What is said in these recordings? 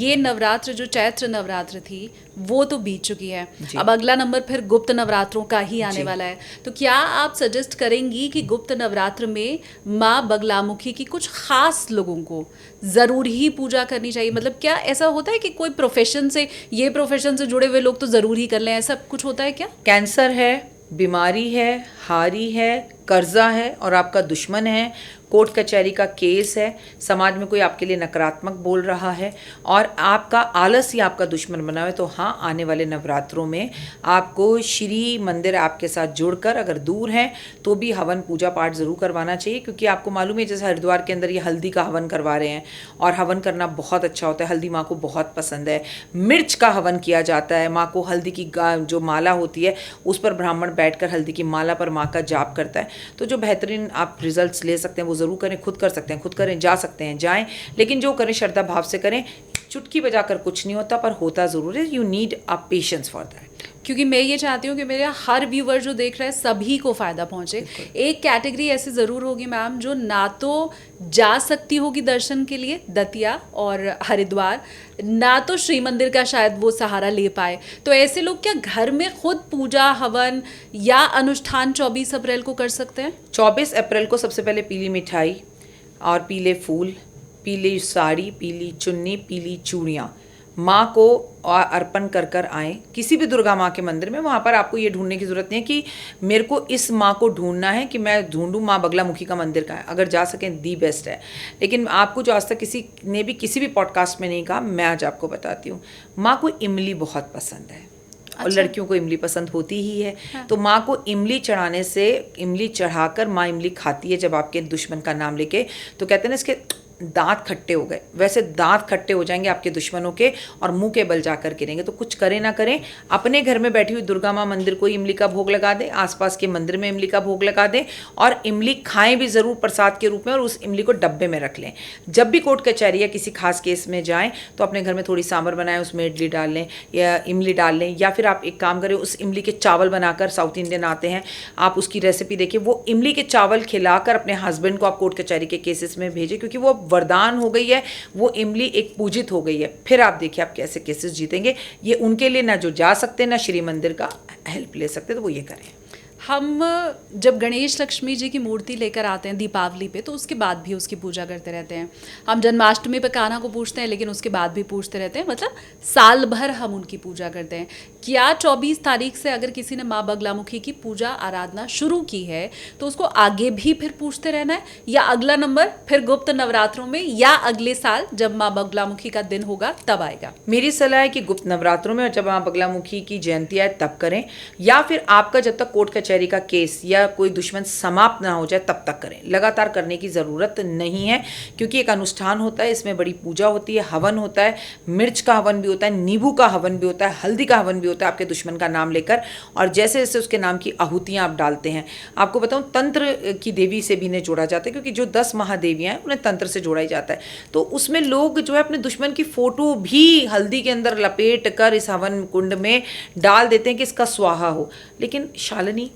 ये नवरात्र जो चैत्र नवरात्र थी वो तो बीत चुकी है, अब अगला नंबर फिर गुप्त नवरात्रों का ही आने वाला है। तो क्या आप सजेस्ट करेंगी कि गुप्त नवरात्र में माँ बगलामुखी की कुछ खास लोगों को ज़रूर ही पूजा करनी चाहिए? मतलब क्या ऐसा होता है कि कोई प्रोफेशन से, ये प्रोफेशन से जुड़े हुए लोग तो ज़रूर ही कर लें, ऐसा कुछ होता है क्या? कैंसर है, बीमारी है, हारी है, कर्जा है और आपका दुश्मन है, कोर्ट कचहरी का केस है, समाज में कोई आपके लिए नकारात्मक बोल रहा है और आपका आलस ही आपका दुश्मन बना है, तो हाँ, आने वाले नवरात्रों में आपको श्री मंदिर आपके साथ जुड़कर, अगर दूर हैं तो भी हवन पूजा पाठ ज़रूर करवाना चाहिए। क्योंकि आपको मालूम है जैसे हरिद्वार के अंदर ये हल्दी का हवन करवा रहे हैं और हवन करना बहुत अच्छा होता है, हल्दी माँ को बहुत पसंद है। मिर्च का हवन किया जाता है, माँ को हल्दी की जो माला होती है उस पर ब्राह्मण बैठकर हल्दी की माला पर माँ का जाप करता है। तो जो बेहतरीन आप रिजल्ट्स ले सकते हैं वो ज़रूर करें, खुद कर सकते हैं, खुद करें, जा सकते हैं जाएं, लेकिन जो करें श्रद्धा भाव से करें। चुटकी बजाकर कुछ नहीं होता, पर होता ज़रूर है। You need a patience for that. क्योंकि मैं ये चाहती हूँ कि मेरे हर व्यूवर जो देख रहे हैं सभी को फ़ायदा पहुँचे। एक कैटेगरी ऐसी ज़रूर होगी मैम जो ना तो जा सकती होगी दर्शन के लिए दतिया और हरिद्वार, ना तो श्री मंदिर का शायद वो सहारा ले पाए। तो ऐसे लोग क्या घर में खुद पूजा हवन या अनुष्ठान 24 अप्रैल को कर सकते हैं? 24 अप्रैल को सबसे पहले पीली मिठाई और पीले फूल, पीली साड़ी, पीली चुन्नी, पीली चूड़ियाँ माँ को अर्पण कर कर आएँ किसी भी दुर्गा माँ के मंदिर में। वहाँ पर आपको ये ढूंढने की ज़रूरत नहीं है कि मेरे को इस माँ को ढूंढना है कि मैं ढूंढूँ माँ बगलामुखी का मंदिर का है। अगर जा सकें दी बेस्ट है। लेकिन आपको जो आज तक किसी ने भी किसी भी पॉडकास्ट में नहीं कहा, मैं आज आपको बताती हूँ, माँ को इमली बहुत पसंद है। और अच्छा। लड़कियों को इमली पसंद होती ही है। हाँ। तो माँ को इमली चढ़ाने से, इमली चढ़ाकर माँ इमली खाती है जब आपके दुश्मन का नाम लेके, तो कहते हैं ना इसके दांत खट्टे हो गए, वैसे दांत खट्टे हो जाएंगे आपके दुश्मनों के और मुंह के बल जाकर गिरेंगे। तो कुछ करें ना करें, अपने घर में बैठी हुई दुर्गा माँ मंदिर को इमली का भोग लगा दें, आसपास के मंदिर में इमली का भोग लगा दें और इमली खाएं भी ज़रूर प्रसाद के रूप में, और उस इमली को डब्बे में रख लें। जब भी कोर्ट कचहरी या किसी खास केस में जाएं तो अपने घर में थोड़ी सांभर बनाएं, उसमें इडली डाल लें या इमली डाल लें, या फिर आप एक काम करें, उस इमली के चावल बनाकर, साउथ इंडियन आते हैं, आप उसकी रेसिपी देखिए, वो इमली के चावल खिलाकर अपने हस्बैंड को आप कोर्ट कचहरी के केसेस में भेजें, क्योंकि वो वरदान हो गई है, वो इमली एक पूजित हो गई है। फिर आप देखिए आप कैसे केसेस जीतेंगे। ये उनके लिए ना जो जा सकते ना श्री मंदिर का हेल्प ले सकते, तो वो ये करें। हम जब गणेश लक्ष्मी जी की मूर्ति लेकर आते हैं दीपावली पे, तो उसके बाद भी उसकी पूजा करते रहते हैं। हम जन्माष्टमी पे कान्हा को पूछते हैं, लेकिन उसके बाद भी पूछते रहते हैं, मतलब साल भर हम उनकी पूजा करते हैं। क्या 24 तारीख से अगर किसी ने माँ बगलामुखी की पूजा आराधना शुरू की है तो उसको आगे भी फिर पूछते रहना है, या अगला नंबर फिर गुप्त नवरात्रों में या अगले साल जब माँ बगलामुखी का दिन होगा तब आएगा? मेरी सलाह है कि गुप्त नवरात्रों में और जब माँ बगलामुखी की जयंती आए तब करें, या फिर आपका जब तक कोर्ट कचहरी का केस या कोई दुश्मन समाप्त ना हो जाए तब तक करें। लगातार करने की ज़रूरत नहीं है, क्योंकि एक अनुष्ठान होता है, इसमें बड़ी पूजा होती है, हवन होता है, मिर्च का हवन भी होता है, नींबू का हवन भी होता है, हल्दी का हवन भी होता है आपके दुश्मन का नाम लेकर, और जैसे जैसे उसके नाम की आहुतियाँ आप डालते हैं। आपको बताऊँ, तंत्र की देवी से भी इन्हें जोड़ा जाता है, क्योंकि जो 10 महादेवियाँ हैं उन्हें तंत्र से जोड़ा ही जाता है। तो उसमें लोग जो है अपने दुश्मन की फ़ोटो भी हल्दी के अंदर लपेट कर इस हवन कुंड में डाल देते हैं कि इसका स्वाहा हो। लेकिन शालिनी,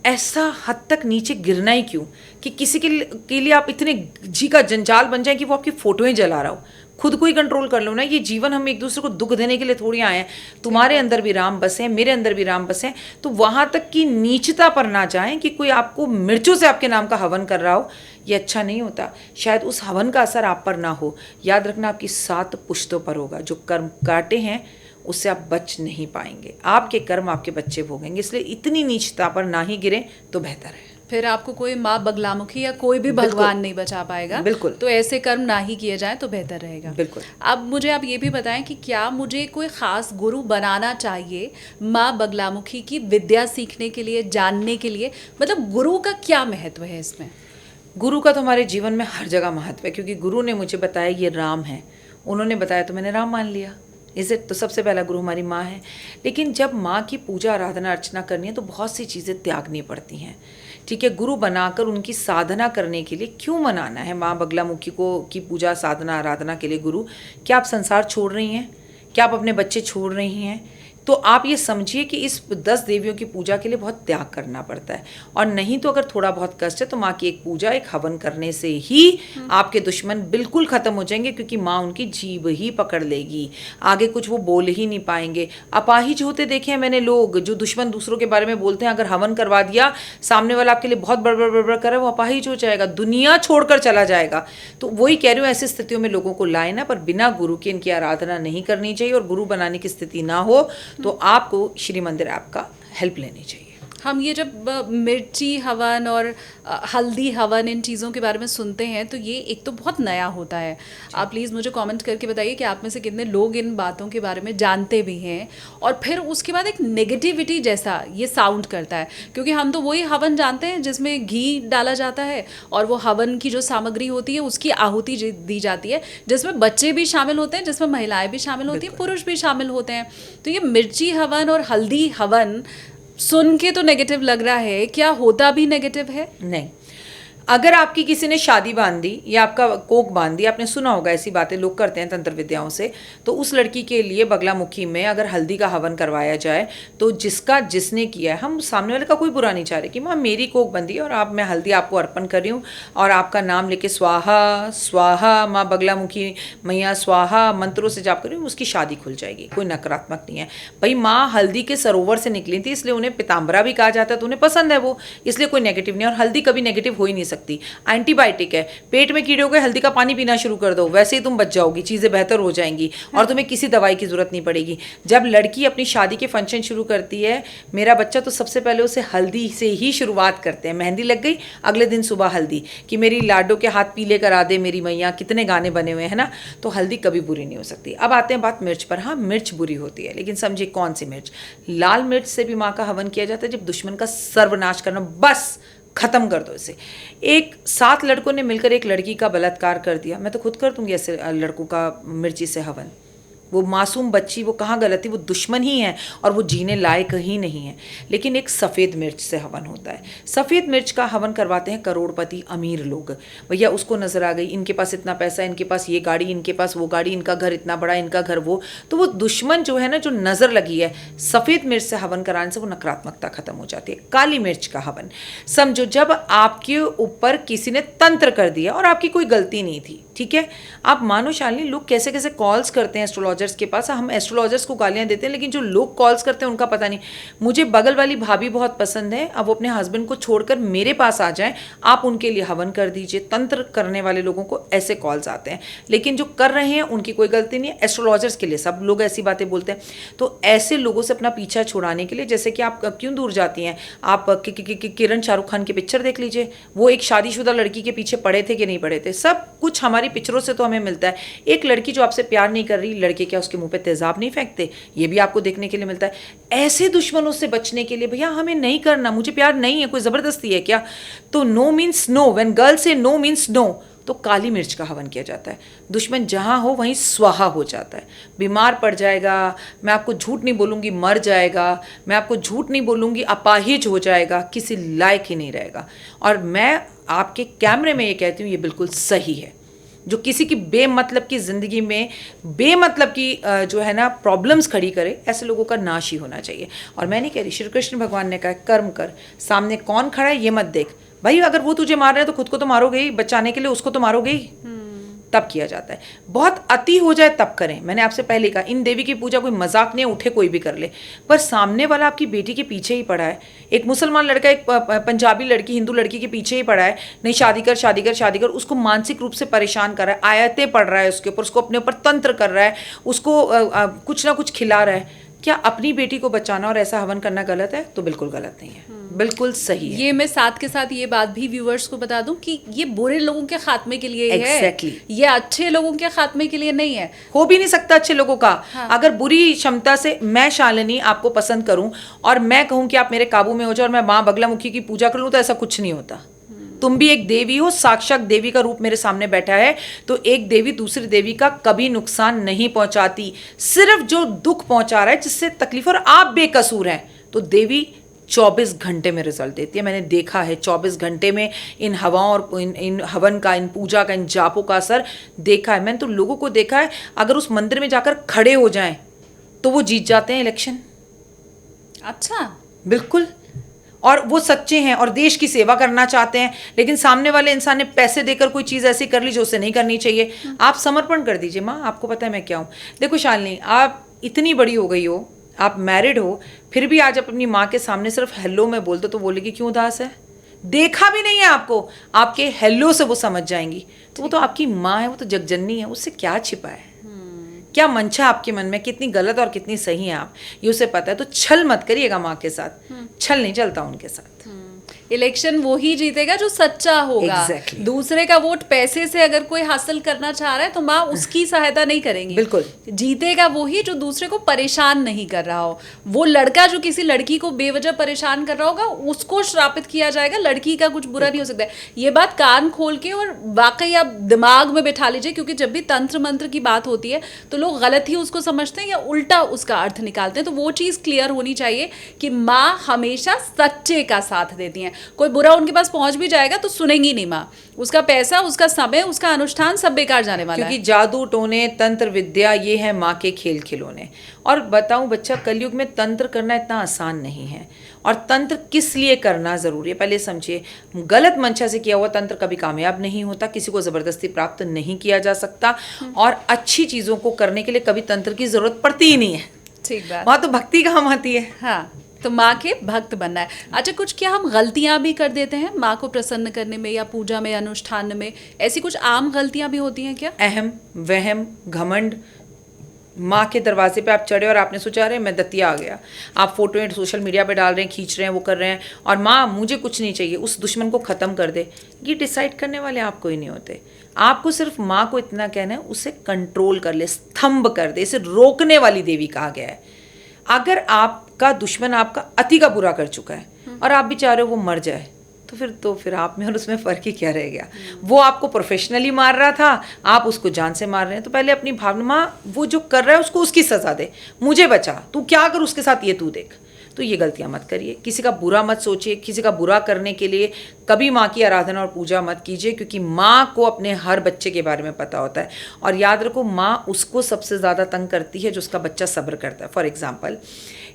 ऐसा हद तक नीचे गिरना ही क्यों कि किसी के लिए आप इतने जी का जंजाल बन जाए कि वो आपकी फोटोएं जला रहा हो। खुद को ही कंट्रोल कर लो ना। ये जीवन हम एक दूसरे को दुख देने के लिए थोड़ी आए हैं। तुम्हारे अंदर भी राम बसे हैं, मेरे अंदर भी राम बसे हैं, तो वहां तक की नीचता पर ना जाएं कि कोई आपको मिर्चों से आपके नाम का हवन कर रहा हो। ये अच्छा नहीं होता। शायद उस हवन का असर आप पर ना हो। याद रखना, आपकी 7 पुश्तों पर होगा। जो कर्म काटे हैं उससे आप बच नहीं पाएंगे। आपके कर्म आपके बच्चे भोगेंगे। इसलिए इतनी नीचता पर ना ही गिरें तो बेहतर है। फिर आपको कोई माँ बगलामुखी या कोई भी भगवान नहीं बचा पाएगा। बिल्कुल। तो ऐसे कर्म ना ही किए जाएं तो बेहतर रहेगा। बिल्कुल। अब मुझे आप ये भी बताएं कि क्या मुझे कोई ख़ास गुरु बनाना चाहिए माँ बगलामुखी की विद्या सीखने के लिए, जानने के लिए? मतलब गुरु का क्या महत्व है इसमें? गुरु का तो हमारे जीवन में हर जगह महत्व है, क्योंकि गुरु ने मुझे बताया ये राम है, उन्होंने बताया तो मैंने राम मान लिया। इसे तो सबसे पहला गुरु हमारी माँ है। लेकिन जब माँ की पूजा आराधना अर्चना करनी है तो बहुत सी चीज़ें त्यागनी पड़ती हैं। ठीक है, गुरु बनाकर उनकी साधना करने के लिए क्यों मनाना है माँ बगलामुखी को की पूजा साधना आराधना के लिए गुरु? क्या आप संसार छोड़ रही हैं? क्या आप अपने बच्चे छोड़ रही हैं? तो आप ये समझिए कि इस 10 देवियों की पूजा के लिए बहुत त्याग करना पड़ता है। और नहीं तो अगर थोड़ा बहुत कष्ट है तो माँ की एक पूजा, एक हवन करने से ही आपके दुश्मन बिल्कुल खत्म हो जाएंगे, क्योंकि माँ उनकी जीभ ही पकड़ लेगी, आगे कुछ वो बोल ही नहीं पाएंगे। अपाहिज होते देखे हैं मैंने लोग, जो दुश्मन दूसरों के बारे में बोलते हैं, अगर हवन करवा दिया, सामने वाला आपके लिए बहुत बड़बड़ बड़बड़ करे, वो अपाहिज हो जाएगा, दुनिया छोड़कर चला जाएगा। तो वही कह रही हूँ, ऐसी स्थितियों में लोगों को लाए ना, पर बिना गुरु की इनकी आराधना नहीं करनी चाहिए। और गुरु बनाने की स्थिति ना हो तो आपको श्री मंदिर ऐप का हेल्प लेनी चाहिए। हम ये जब मिर्ची हवन और हल्दी हवन इन चीज़ों के बारे में सुनते हैं तो ये एक तो बहुत नया होता है। आप प्लीज़ मुझे कमेंट करके बताइए कि आप में से कितने लोग इन बातों के बारे में जानते भी हैं। और फिर उसके बाद एक नेगेटिविटी जैसा ये साउंड करता है, क्योंकि हम तो वही हवन जानते हैं जिसमें घी डाला जाता है और वो हवन की जो सामग्री होती है उसकी आहुति दी जाती है, जिसमें बच्चे भी शामिल होते हैं, जिसमें महिलाएं भी शामिल होती हैं, पुरुष भी शामिल होते हैं। तो ये मिर्ची हवन और हल्दी हवन सुन के तो नेगेटिव लग रहा है, क्या होता भी नेगेटिव है? नहीं। अगर आपकी किसी ने शादी बांध दी या आपका कोक बांध दी, आपने सुना होगा ऐसी बातें लोग करते हैं तंत्र विद्याओं से, तो उस लड़की के लिए बगलामुखी में अगर हल्दी का हवन करवाया जाए तो जिसने किया है, हम सामने वाले का कोई बुरा नहीं चाह रहे कि माँ मेरी कोक बंदी है और मैं हल्दी आपको अर्पण कर रही हूँ और आपका नाम लेके स्वाहा स्वाहा माँ बगलामुखी मैया स्वाहा मंत्रों से जाप कर रही हूँ, उसकी शादी खुल जाएगी। कोई नकारात्मक नहीं है भाई। माँ हल्दी के सरोवर से निकली थी, इसलिए उन्हें पीताम्बरा भी कहा जाता है, तो उन्हें पसंद है वो, इसलिए कोई नेगेटिव नहीं। और हल्दी कभी नेगेटिव हो ही नहीं सकती। एंटीबायोटिक है, पेट में कीड़े हो गए, हल्दी का पानी पीना शुरू कर दो, वैसे ही तुम बच जाओगी, चीजें बेहतर हो जाएंगी और तुम्हें किसी दवाई की जरूरत नहीं पड़ेगी। जब लड़की अपनी शादी के फंक्शन शुरू करती है, मेरा बच्चा तो सबसे पहले उसे हल्दी से ही शुरुआत करते हैं। मेहंदी लग गई, अगले दिन सुबह हल्दी कि मेरी लाडो के हाथ पीले करा दे मेरी मैया, कितने गाने बने हुए हैं ना। तो हल्दी कभी बुरी नहीं हो सकती। अब आते हैं बात मिर्च पर। हाँ, मिर्च बुरी होती है, लेकिन समझिए कौन सी मिर्च। लाल मिर्च से भी माँ का हवन किया जाता है, जब दुश्मन का सर्वनाश करना, बस खत्म कर दो इसे। 7 लड़कों ने मिलकर एक लड़की का बलात्कार कर दिया, मैं तो खुद कर दूंगी ऐसे लड़कों का मिर्ची से हवन। वो मासूम बच्ची, वो कहाँ गलत थी, वो दुश्मन ही है और वो जीने लायक ही नहीं है। लेकिन एक सफ़ेद मिर्च से हवन होता है। सफ़ेद मिर्च का हवन करवाते हैं करोड़पति अमीर लोग। भैया उसको नज़र आ गई, इनके पास इतना पैसा, इनके पास ये गाड़ी, इनके पास वो गाड़ी, इनका घर इतना बड़ा, इनका घर वो, तो वो दुश्मन जो है ना, जो नज़र लगी है, सफ़ेद मिर्च से हवन कराने से वो नकारात्मकता खत्म हो जाती है। काली मिर्च का हवन, समझो जब आपके ऊपर किसी ने तंत्र कर दिया और आपकी कोई गलती नहीं थी, ठीक है। आप मानो शालिनी, लोग कैसे कैसे कॉल्स करते हैं एस्ट्रोलॉजर्स के पास। हम एस्ट्रोलॉजर्स को गालियां देते हैं, लेकिन जो लोग कॉल्स करते हैं उनका पता नहीं। मुझे बगल वाली भाभी बहुत पसंद है, अब वो अपने हस्बैंड को छोड़कर मेरे पास आ जाएं, आप उनके लिए हवन कर दीजिए। तंत्र करने वाले लोगों को ऐसे कॉल्स आते हैं, लेकिन जो कर रहे हैं उनकी कोई गलती नहीं है। एस्ट्रोलॉजर्स के लिए सब लोग ऐसी बातें बोलते हैं। तो ऐसे लोगों से अपना पीछा छुड़ाने के लिए, जैसे कि आप क्यों दूर जाती हैं, आप किरण शाहरुख खान की पिक्चर देख लीजिए, वो एक शादीशुदा लड़की के पीछे पड़े थे कि नहीं पड़े थे। सब कुछ हमारी पिक्चरों से तो हमें मिलता है। एक लड़की जो आपसे प्यार नहीं कर रही, लड़के क्या उसके मुंह पे तेजाब नहीं फेंकते, ये भी आपको देखने के लिए मिलता है। ऐसे दुश्मनों से बचने के लिए भैया हमें नहीं करना, मुझे प्यार नहीं है, कोई जबरदस्ती है क्या? तो no means no, when girl says no means no, तो काली मिर्च का हवन किया जाता है। दुश्मन जहां हो वहीं स्वाहा हो जाता है। बीमार पड़ जाएगा, मैं आपको झूठ नहीं बोलूंगी मर जाएगा, मैं आपको झूठ नहीं बोलूंगी अपाहिज हो जाएगा, किसी लायक ही नहीं रहेगा। और मैं आपके कैमरे में ये कहती हूँ, ये बिल्कुल सही है। जो किसी की बेमतलब की ज़िंदगी में बेमतलब की जो है ना प्रॉब्लम्स खड़ी करे, ऐसे लोगों का नाश ही होना चाहिए। और मैं नहीं कह रही, श्री कृष्ण भगवान ने कहा कर्म कर, सामने कौन खड़ा है ये मत देख। भाई अगर वो तुझे मार रहे हैं तो खुद को तो मारोगे ही, बचाने के लिए उसको तो मारोगे ही। तब किया जाता है। बहुत अति हो जाए तब करें। मैंने आपसे पहले कहा, इन देवी की पूजा कोई मजाक नहीं है, उठे कोई भी कर ले, पर सामने वाला आपकी बेटी के पीछे ही पड़ा है। एक मुसलमान लड़का एक पंजाबी लड़की, हिंदू लड़की के पीछे ही पड़ा है, नहीं शादी कर शादी कर शादी कर, उसको मानसिक रूप से परेशान कर रहा है, आयतें पढ़ रहा है उसके ऊपर, उसको अपने ऊपर तंत्र कर रहा है, उसको कुछ ना कुछ खिला रहा है। क्या अपनी बेटी को बचाना और ऐसा हवन करना गलत है? तो बिल्कुल गलत नहीं है, बिल्कुल सही है। ये मैं साथ के साथ ये बात भी व्यूअर्स को बता दूं कि ये बुरे लोगों के खात्मे के लिए है, Exactly. ये अच्छे लोगों के खात्मे के लिए नहीं है। हो भी नहीं सकता अच्छे लोगों का। हाँ। अगर बुरी क्षमता से मैं शालिनी आपको पसंद करूं और मैं कहूं कि आप मेरे काबू में हो जाओ और मैं माँ बगलामुखी की पूजा कर लूं, तो ऐसा कुछ नहीं होता। तुम भी एक देवी हो, साक्षात देवी का रूप मेरे सामने बैठा है, तो एक देवी दूसरी देवी का कभी नुकसान नहीं पहुंचाती। सिर्फ जो दुख पहुंचा रहा है, जिससे तकलीफ, और आप बेकसूर हैं, तो देवी 24 घंटे में रिजल्ट देती है। मैंने देखा है 24 घंटे में इन हवाओं और इन हवन का, इन पूजा का, इन जापों का असर देखा है। मैंने तो लोगों को देखा है, अगर उस मंदिर में जाकर खड़े हो जाएं तो वो जीत जाते हैं इलेक्शन। अच्छा। बिल्कुल। और वो सच्चे हैं और देश की सेवा करना चाहते हैं, लेकिन सामने वाले इंसान ने पैसे देकर कोई चीज़ ऐसी कर ली जो उसे नहीं करनी चाहिए। आप समर्पण कर दीजिए, माँ आपको पता है मैं क्या हूँ। देखो शालिनी, आप इतनी बड़ी हो गई हो, आप मैरिड हो, फिर भी आज अपनी माँ के सामने सिर्फ हेलो में बोल दो तो बोलेगी क्यों उदास है। देखा भी नहीं है आपको, आपके हेलो से वो समझ जाएंगी। तो वो तो आपकी माँ है, वो तो जगजननी है, उससे क्या छिपा है, क्या मंशा आपके मन में, कितनी गलत और कितनी सही है आप, ये उसे पता है। तो छल मत करिएगा माँ के साथ, छल नहीं चलता उनके साथ। इलेक्शन वो ही जीतेगा जो सच्चा होगा। Exactly. दूसरे का वोट पैसे से अगर कोई हासिल करना चाह रहा है तो माँ उसकी सहायता नहीं करेंगी। बिल्कुल। जीतेगा वो ही जो दूसरे को परेशान नहीं कर रहा हो। वो लड़का जो किसी लड़की को बेवजह परेशान कर रहा होगा उसको श्रापित किया जाएगा, लड़की का कुछ बुरा नहीं हो सकता है। ये बात कान खोल के और वाकई आप दिमाग में बैठा लीजिए, क्योंकि जब भी तंत्र मंत्र की बात होती है तो लोग गलत ही उसको समझते हैं या उल्टा उसका अर्थ निकालते हैं। तो वो चीज़ क्लियर होनी चाहिए कि माँ हमेशा सच्चे का साथ देती हैं। कोई बुरा उनके पास पहुंच भी जाएगा तो सुनेंगी नहीं माँ, उसका पैसा, उसका समय, उसका अनुष्ठान सब बेकार जाने वाला है। क्योंकि जादू टोने तंत्र विद्या ये है माँ के खेल खिलौने। और बताऊं बच्चा, कलयुग में तंत्र करना इतना आसान नहीं है। और तंत्र किस लिए करना जरूरी है पहले समझिए। गलत मंशा से किया हुआ तंत्र कभी कामयाब नहीं होता, किसी को जबरदस्ती प्राप्त नहीं किया जा सकता, और अच्छी चीजों को करने के लिए कभी तंत्र की जरूरत पड़ती ही नहीं है। ठीक बात। वहां तो भक्ति काम आती है। हाँ, तो माँ के भक्त बनना है। अच्छा, कुछ क्या हम गलतियां भी कर देते हैं माँ को प्रसन्न करने में या पूजा में, अनुष्ठान में? ऐसी कुछ आम गलतियां भी होती हैं क्या? अहम, वहम, घमंड। माँ के दरवाजे पे आप चढ़े और आपने सोचा अरे मैं दतिया आ गया, आप फोटो सोशल मीडिया पे डाल रहे हैं, खींच रहे हैं, वो कर रहे हैं, और माँ मुझे कुछ नहीं चाहिए, उस दुश्मन को ख़त्म कर दे। ये डिसाइड करने वाले आपको ही नहीं होते। आपको सिर्फ माँ को इतना कहना है उसे कंट्रोल कर ले, स्तंभ कर दे, इसे रोकने वाली देवी कहा गया है। अगर आपका दुश्मन आपका अति का बुरा कर चुका है और आप भी चाह रहे हो वो मर जाए, तो फिर आप में और उसमें फ़र्क ही क्या रह गया। वो आपको प्रोफेशनली मार रहा था, आप उसको जान से मार रहे हैं। तो पहले अपनी भावना, माँ वो जो कर रहा है उसको उसकी सज़ा दे, मुझे बचा, तू क्या कर उसके साथ ये तू देख। तो ये गलतियाँ मत करिए, किसी का बुरा मत सोचिए, किसी का बुरा करने के लिए कभी माँ की आराधना और पूजा मत कीजिए, क्योंकि माँ को अपने हर बच्चे के बारे में पता होता है। और याद रखो, माँ उसको सबसे ज़्यादा तंग करती है जो उसका बच्चा सब्र करता है। फॉर एग्जाम्पल,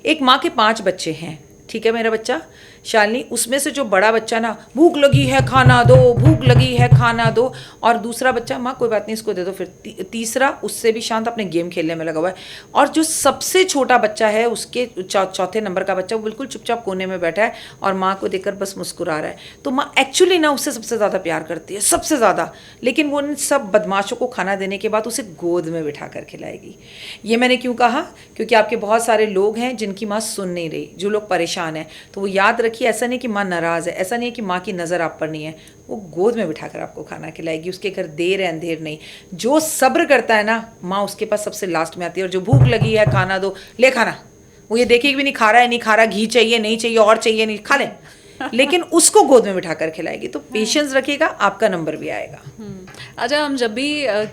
एक माँ के 5 बच्चे हैं, ठीक है मेरा बच्चा शालिनी, उसमें से जो बड़ा बच्चा ना, भूख लगी है खाना दो, भूख लगी है खाना दो, और दूसरा बच्चा माँ कोई बात नहीं इसको दे दो, फिर तीसरा उससे भी शांत अपने गेम खेलने में लगा हुआ है, और जो सबसे छोटा बच्चा है उसके चौथे नंबर का बच्चा, वो बिल्कुल चुपचाप कोने में बैठा है और माँ को देखकर बस मुस्कुरा रहा है। तो माँ एक्चुअली ना उससे सबसे ज़्यादा प्यार करती है, सबसे ज़्यादा, लेकिन वो उन सब बदमाशों को खाना देने के बाद उसे गोद में बिठा कर खिलाएगी। ये मैंने क्यों कहा? क्योंकि आपके बहुत सारे लोग हैं जिनकी माँ सुन नहीं रही, जो लोग परेशान हैं। तो वो याद रखिए, ऐसा नहीं कि माँ नाराज़ है, ऐसा नहीं है कि माँ की नज़र आप पर नहीं है, वो गोद में बिठाकर आपको खाना खिलाएगी। उसके घर देर है अंधेर नहीं। जो सब्र करता है ना, माँ उसके पास सबसे लास्ट में आती है। और जो भूख लगी है खाना दो, ले खाना, वो ये देखेगी भी नहीं खा रहा है नहीं खा रहा, घी चाहिए नहीं चाहिए, और चाहिए नहीं, खा ले, लेकिन उसको गोद में बिठाकर खिलाएगी। तो पेशेंस रखिएगा, आपका नंबर भी आएगा। अच्छा, हम जब भी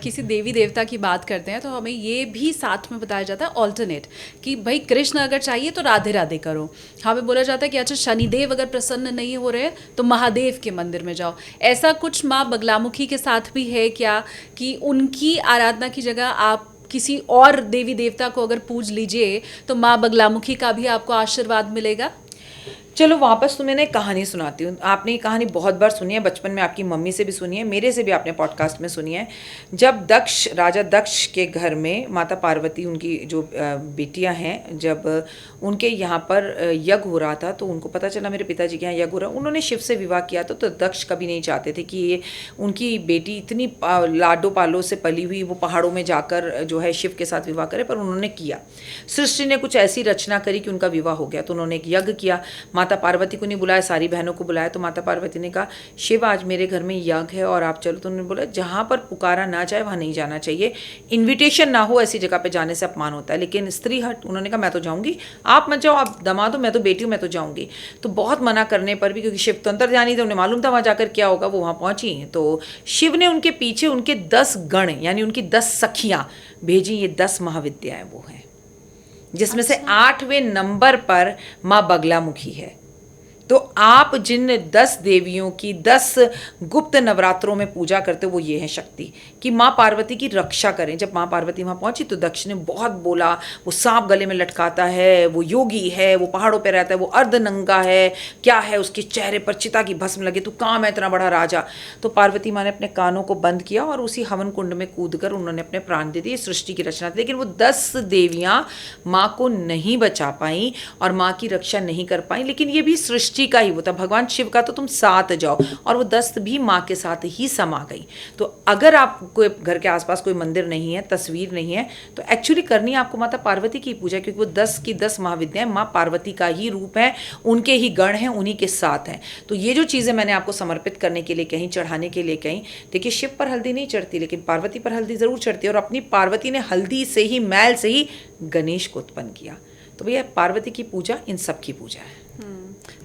किसी देवी देवता की बात करते हैं तो हमें ये भी साथ में बताया जाता है ऑल्टरनेट, कि भाई कृष्ण अगर चाहिए तो राधे राधे करो। हमें बोला जाता है कि अच्छा, शनिदेव अगर प्रसन्न नहीं हो रहे तो महादेव के मंदिर में जाओ। ऐसा कुछ माँ बगलामुखी के साथ भी है क्या, कि उनकी आराधना की जगह आप किसी और देवी देवता को अगर पूज लीजिए तो माँ बगलामुखी का भी आपको आशीर्वाद मिलेगा? चलो वापस तुम्हें एक कहानी सुनाती हूँ। आपने ये कहानी बहुत बार सुनी है, बचपन में आपकी मम्मी से भी सुनी है, मेरे से भी आपने पॉडकास्ट में सुनी है। जब राजा दक्ष के घर में माता पार्वती, उनकी जो बेटियां हैं, जब उनके यहाँ पर यज्ञ हो रहा था तो उनको पता चला मेरे पिताजी के यहाँ यज्ञ हो रहा है। उन्होंने शिव से विवाह किया तो दक्ष कभी नहीं चाहते थे कि ये उनकी बेटी इतनी लाडो पालो से पली हुई वो पहाड़ों में जाकर जो है शिव के साथ विवाह करे, पर उन्होंने किया। सृष्टि ने कुछ ऐसी रचना करी कि उनका विवाह हो गया। तो उन्होंने एक यज्ञ किया, माता पार्वती को नहीं बुलाया, सारी बहनों को बुलाया। तो माता पार्वती ने कहा, शिव आज मेरे घर में यज्ञ है और आप चलो। तो उन्होंने बोला, जहाँ पर पुकारा ना जाए वहाँ नहीं जाना चाहिए, इन्विटेशन ना हो ऐसी जगह पे जाने से अपमान होता है। लेकिन स्त्री हट, उन्होंने कहा मैं तो जाऊँगी, आप मत जाओ, आप दमाद हो, मैं तो बेटी हूँ, मैं तो जाऊँगी। तो बहुत मना करने पर भी, क्योंकि शिव तो अंतर्यामी थे, उन्हें मालूम था वहाँ जाकर क्या होगा, वो वहाँ पहुँची। तो शिव ने उनके पीछे उनके 10 गण यानी उनकी 10 सखियाँ भेजी। ये 10 महाविद्याएँ वो हैं, जिसमें से 8वें नंबर पर माँ बगलामुखी है। तो आप जिन 10 देवियों की 10 गुप्त नवरात्रों में पूजा करते हो वो ये है शक्ति कि माँ पार्वती की रक्षा करें। जब माँ पार्वती वहाँ पहुंची तो दक्ष ने बहुत बोला, वो सांप गले में लटकाता है, वो योगी है, वो पहाड़ों पे रहता है, वो अर्धनंगा है, क्या है उसके चेहरे पर चिता की भस्म लगे, तू काम है इतना बड़ा राजा। तो पार्वती माँ ने अपने कानों को बंद किया और उसी हवन कुंड में कूद कर उन्होंने अपने प्राण दे दिए, सृष्टि की रचना। लेकिन वो 10 देवियां माँ को नहीं बचा पाई और माँ की रक्षा नहीं कर पाई, लेकिन ये भी सृष्टि का ही वो था। भगवान शिव का तो तुम साथ जाओ, और वो 10 भी माँ के साथ ही समा गई। तो अगर आपको घर के आसपास कोई मंदिर नहीं है, तस्वीर नहीं है, तो एक्चुअली करनी है आपको माता पार्वती की पूजा, क्योंकि वो 10 की 10 महाविद्याएं माँ पार्वती का ही रूप है, उनके ही गण हैं, उन्हीं के साथ हैं। तो ये जो चीज़ें मैंने आपको समर्पित करने के लिए कहीं, चढ़ाने के लिए कहीं, देखिए शिव पर हल्दी नहीं चढ़ती, लेकिन पार्वती पर हल्दी ज़रूर चढ़ती है। और अपनी पार्वती ने हल्दी से ही, मैल से ही गणेश को उत्पन्न किया। तो भैया पार्वती की पूजा इन सब की पूजा है।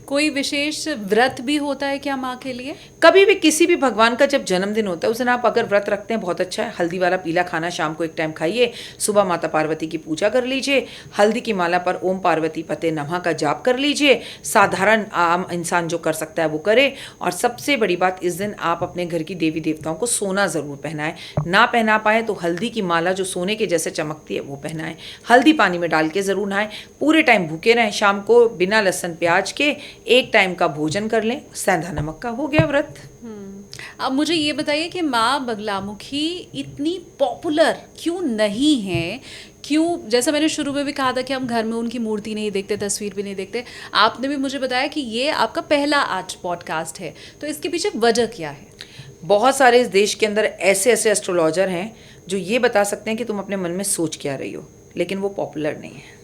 कोई विशेष व्रत भी होता है क्या माँ के लिए? कभी भी किसी भी भगवान का जब जन्मदिन होता है उस दिन आप अगर व्रत रखते हैं बहुत अच्छा है। हल्दी वाला पीला खाना शाम को एक टाइम खाइए, सुबह माता पार्वती की पूजा कर लीजिए, हल्दी की माला पर ओम पार्वती पते नमः का जाप कर लीजिए। साधारण आम इंसान जो कर सकता है वो करे। और सबसे बड़ी बात, इस दिन आप अपने घर की देवी देवताओं को सोना ज़रूर पहनाएं। ना पहना पाए तो हल्दी की माला जो सोने के जैसे चमकती है वो पहनाएं। हल्दी पानी में डाल के ज़रूर नहाएं। पूरे टाइम भूखे रहें। शाम को बिना लहसुन प्याज के एक टाइम का भोजन कर लें, सेंधा नमक का हो गया व्रत। अब मुझे ये बताइए कि माँ बगलामुखी इतनी पॉपुलर क्यों नहीं है? क्यों, जैसा मैंने शुरू में भी कहा था कि हम घर में उनकी मूर्ति नहीं देखते, तस्वीर भी नहीं देखते। आपने भी मुझे बताया कि ये आपका पहला आज पॉडकास्ट है, तो इसके पीछे वजह क्या है? बहुत सारे इस देश के अंदर ऐसे ऐसे एस्ट्रोलॉजर हैं जो ये बता सकते हैं कि तुम अपने मन में सोच क्या रही हो, लेकिन वो पॉपुलर नहीं है।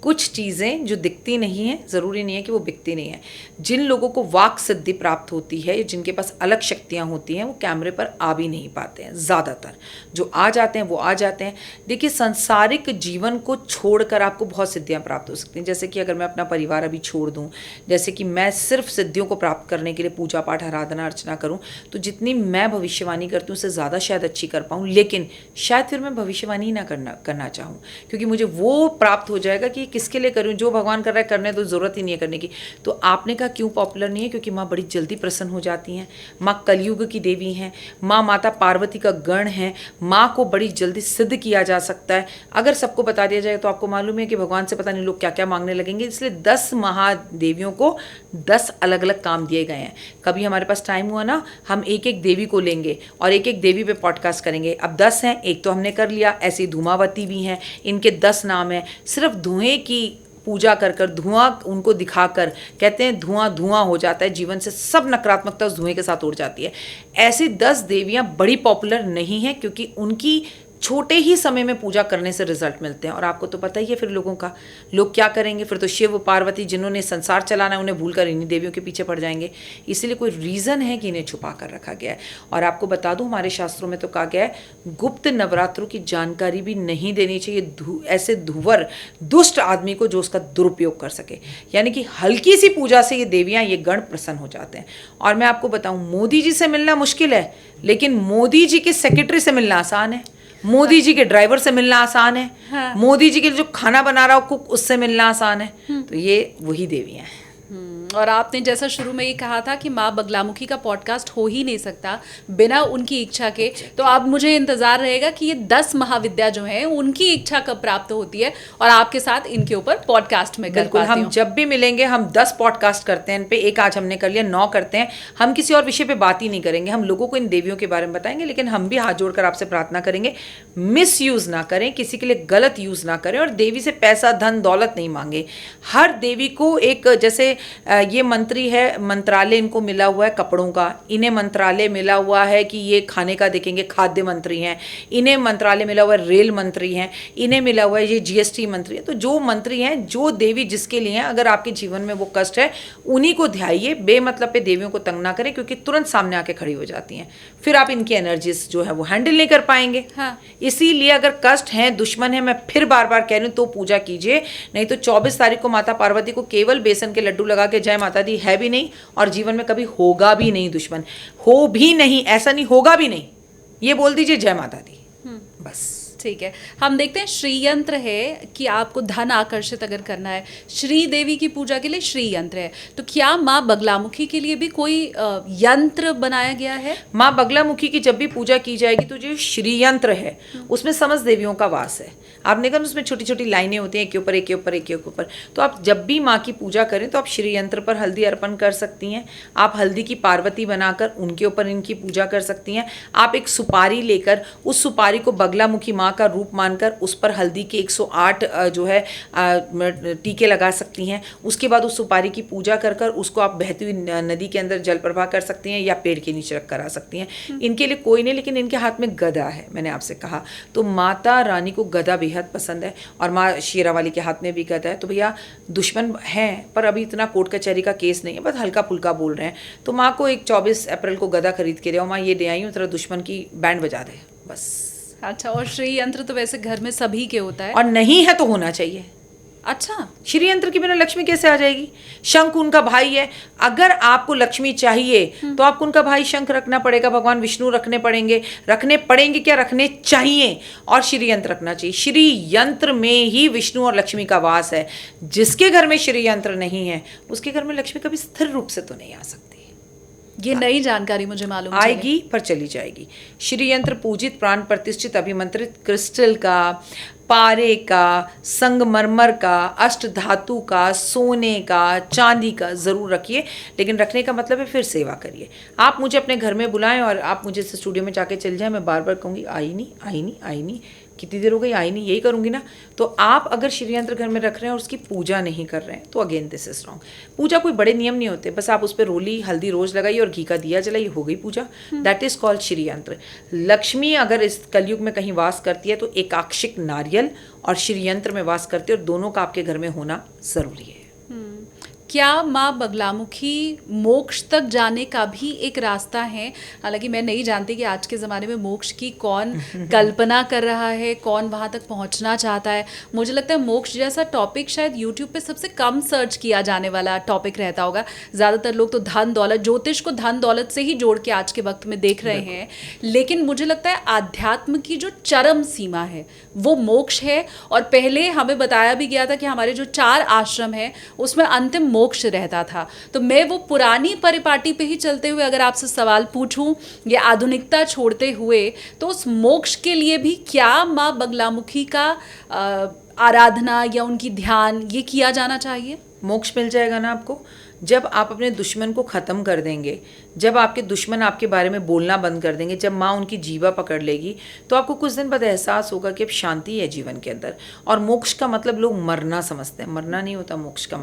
कुछ चीज़ें जो दिखती नहीं हैं, ज़रूरी नहीं है कि वो बिकती नहीं है। जिन लोगों को वाक सिद्धि प्राप्त होती है, जिनके पास अलग शक्तियाँ होती हैं, वो कैमरे पर आ भी नहीं पाते हैं। ज़्यादातर जो आ जाते हैं वो आ जाते हैं। देखिए, सांसारिक जीवन को छोड़कर आपको बहुत सिद्धियाँ प्राप्त हो सकती हैं। जैसे कि अगर मैं अपना परिवार अभी छोड़ दूँ, जैसे कि मैं सिर्फ सिद्धियों को प्राप्त करने के लिए पूजा पाठ, आराधना, अर्चना करूँ, तो जितनी मैं भविष्यवाणी करती हूँ उससे ज़्यादा शायद अच्छी कर पाऊँ। लेकिन शायद फिर मैं भविष्यवाणी ही ना करना चाहूँ, क्योंकि मुझे वो प्राप्त हो जाएगा कि किसके लिए करूँ, जो भगवान कर रहा है करने तो ज़रूरत ही नहीं है करने की। तो आपने कहा क्यों पॉपुलर नहीं है? क्योंकि माँ बड़ी जल्दी प्रसन्न हो जाती हैं। माँ कलयुग की देवी हैं। माँ माता पार्वती का गण है। माँ को बड़ी जल्दी सिद्ध किया जा सकता है। अगर सबको बता दिया जाए तो आपको मालूम है कि भगवान से पता नहीं लोग क्या क्या मांगने लगेंगे। इसलिए 10 महादेवियों को 10 अलग अलग काम दिए गए हैं। कभी हमारे पास टाइम हुआ ना, हम एक एक देवी को लेंगे और एक एक देवी पे पॉडकास्ट करेंगे। अब 10 हैं, एक तो हमने कर लिया। ऐसी धूमावती भी हैं, इनके 10 नाम हैं। सिर्फ धुएं की पूजा कर कर, धुआं उनको दिखाकर, कहते हैं धुआं धुआं हो जाता है, जीवन से सब नकारात्मकता उस धुएं के साथ उड़ जाती है। ऐसी 10 देवियां बड़ी पॉपुलर नहीं हैं, क्योंकि उनकी छोटे ही समय में पूजा करने से रिजल्ट मिलते हैं। और आपको तो पता ही है फिर लोगों का, लोग क्या करेंगे फिर? तो शिव पार्वती जिन्होंने संसार चलाना है उन्हें भूलकर इन्हीं देवियों के पीछे पड़ जाएंगे। इसलिए कोई रीज़न है कि इन्हें छुपा कर रखा गया है। और आपको बता दूं, हमारे शास्त्रों में तो कहा गया है गुप्त नवरात्रों की जानकारी भी नहीं देनी चाहिए ऐसे धुवर दुष्ट आदमी को जो उसका दुरुपयोग कर सके। यानी कि हल्की सी पूजा से ये देवियाँ, ये गण प्रसन्न हो जाते हैं। और मैं आपको बताऊँ, मोदी जी से मिलना मुश्किल है, लेकिन मोदी जी के सेक्रेटरी से मिलना आसान है। मोदी जी के ड्राइवर से मिलना आसान है। हाँ। मोदी जी के जो खाना बना रहा हो कुक, उससे मिलना आसान है। तो ये वही देवियां हैं। और आपने जैसा शुरू में ये कहा था कि माँ बगलामुखी का पॉडकास्ट हो ही नहीं सकता बिना उनकी इच्छा के, तो अब मुझे इंतजार रहेगा कि ये 10 महाविद्या जो हैं उनकी इच्छा कब प्राप्त होती है और आपके साथ इनके ऊपर पॉडकास्ट में कर पाती हूं। हम जब भी मिलेंगे हम 10 पॉडकास्ट करते हैं इन पे। एक आज हमने कर लिया, 9 करते हैं। हम किसी और विषय पे बात ही नहीं करेंगे, हम लोगों को इन देवियों के बारे में बताएंगे। लेकिन हम भी हाथ जोड़कर आपसे प्रार्थना करेंगे, मिस यूज़ ना करें, किसी के लिए गलत यूज़ ना करें, और देवी से पैसा धन दौलत नहीं मांगे। हर देवी को एक, जैसे ये मंत्री है, मंत्रालय इनको मिला हुआ है कपड़ों का, इन्हें मंत्रालय मिला हुआ है कि ये खाने का देखेंगे, खाद्य मंत्री हैं। इन्हें मंत्रालय मिला हुआ है, रेल मंत्री हैं। इन्हें मिला हुआ है ये जीएसटी मंत्री है। तो जो मंत्री हैं, जो देवी जिसके लिए हैं, अगर आपके जीवन में वो कष्ट है, उन्हीं को ध्याइए। बेमतलब पे देवियों को तंग ना करें, क्योंकि तुरंत सामने आके खड़ी हो जाती हैं। फिर आप इनकी एनर्जीज जो है वो हैंडल नहीं कर पाएंगे। हाँ। इसीलिए अगर कष्ट है, दुश्मन है, मैं फिर बार बार कह रही हूँ, तो पूजा कीजिए। नहीं तो 24 तारीख को माता पार्वती को केवल बेसन के लड्डू लगा के जय माता दी है भी नहीं, और जीवन में कभी होगा भी नहीं। दुश्मन हो भी नहीं, ऐसा नहीं होगा भी नहीं, ये बोल दीजिए जय माता दी, बस। ठीक है, हम देखते हैं श्री यंत्र है कि आपको धन आकर्षित अगर करना है, श्री देवी की पूजा के लिए श्री यंत्र है, तो क्या माँ बगलामुखी के लिए भी कोई यंत्र बनाया गया है? माँ बगलामुखी की जब भी पूजा की जाएगी तो जो श्री यंत्र है उसमें समस्त देवियों का वास है। आपने कहा उसमें छोटी छोटी लाइनें होती हैं, एक के ऊपर एक के ऊपर एक के ऊपर। तो आप जब भी माँ की पूजा करें तो आप श्री यंत्र पर हल्दी अर्पण कर सकती हैं। आप हल्दी की पार्वती बनाकर उनके ऊपर इनकी पूजा कर सकती हैं। आप एक सुपारी लेकर उस सुपारी को बगलामुखी माँ का रूप मानकर उस पर हल्दी के 108 जो है टीके लगा सकती हैं। उसके बाद उस सुपारी की पूजा कर कर उसको आप बहती हुई नदी के अंदर जल प्रवाह कर सकती हैं या पेड़ के नीचे रख कर आ सकती हैं। इनके लिए कोई नहीं, लेकिन इनके हाथ में गदा है, मैंने आपसे कहा। तो माता रानी को गदा बेहद पसंद है और माँ शेरावाली के हाथ में भी गदा है। तो भैया दुश्मन हैं पर अभी इतना कोर्ट कचहरी का केस नहीं है, बस हल्का फुल्का बोल रहे हैं। तो माँ को एक 24 अप्रैल को गदा खरीद के दे, माँ ये दे आई हूँ, तेरा दुश्मन की बैंड बजा दे बस। अच्छा, और श्री यंत्र तो वैसे घर में सभी के होता है, और नहीं है तो होना चाहिए। अच्छा, श्री यंत्र के बिना लक्ष्मी कैसे आ जाएगी? शंख उनका भाई है। अगर आपको लक्ष्मी चाहिए तो आपको उनका भाई शंख रखना पड़ेगा, भगवान विष्णु रखने पड़ेंगे क्या, रखने चाहिए। और श्री यंत्र रखना चाहिए। श्री यंत्र में ही विष्णु और लक्ष्मी का वास है। जिसके घर में श्री यंत्र नहीं है उसके घर में लक्ष्मी कभी स्थिर रूप से तो नहीं आ सकती। ये नई जानकारी मुझे मालूम आएगी पर चली जाएगी। श्री यंत्र पूजित, प्राण प्रतिष्ठित, अभिमंत्रित क्रिस्टल का, पारे का, संगमरमर का, अष्ट धातु का, सोने का, चांदी का ज़रूर रखिए। लेकिन रखने का मतलब है फिर सेवा करिए। आप मुझे अपने घर में बुलाएं और आप मुझे स्टूडियो में जाके चल जाएं, मैं बार बार कहूँगी आई नहीं आई नहीं आई नहीं, कितनी देर हो गई आई नहीं, यही करूँगी ना। तो आप अगर श्री यंत्र घर में रख रहे हैं और उसकी पूजा नहीं कर रहे हैं तो अगेन दिस इज रॉन्ग। पूजा कोई बड़े नियम नहीं होते, बस आप उस पर रोली हल्दी रोज लगाइए और घी का दिया जलाइए, हो गई पूजा। दैट इज कॉल्ड श्री यंत्र। लक्ष्मी अगर इस कलयुग में कहीं वास करती है तो एकाक्षिक नारियल और श्री यंत्र में वास करती है, और दोनों का आपके घर में होना जरूरी है। क्या माँ बगलामुखी मोक्ष तक जाने का भी एक रास्ता है? हालांकि मैं नहीं जानती कि आज के ज़माने में मोक्ष की कौन कल्पना कर रहा है, कौन वहाँ तक पहुँचना चाहता है। मुझे लगता है मोक्ष जैसा टॉपिक शायद यूट्यूब पे सबसे कम सर्च किया जाने वाला टॉपिक रहता होगा। ज़्यादातर लोग तो धन दौलत, ज्योतिष को धन दौलत से ही जोड़ के आज के वक्त में देख रहे हैं। लेकिन मुझे लगता है आध्यात्म की जो चरम सीमा है वो मोक्ष है। और पहले हमें बताया भी गया था कि हमारे जो 4 आश्रम हैं उसमें अंतिम मोक्ष रहता था। तो मैं वो पुरानी परिपाटी पे ही चलते हुए अगर आपसे सवाल पूछूं या आधुनिकता छोड़ते हुए, तो उस मोक्ष के लिए भी क्या माँ बगलामुखी का आराधना या उनकी ध्यान ये किया जाना चाहिए? मोक्ष मिल जाएगा ना आपको जब आप अपने दुश्मन को ख़त्म कर देंगे, जब आपके दुश्मन आपके बारे में बोलना बंद कर देंगे, जब माँ उनकी जीवा पकड़ लेगी तो आपको कुछ दिन बाद एहसास होगा कि अब शांति है जीवन के अंदर। और मोक्ष का मतलब लोग मरना समझते हैं, मरना नहीं होता मोक्ष का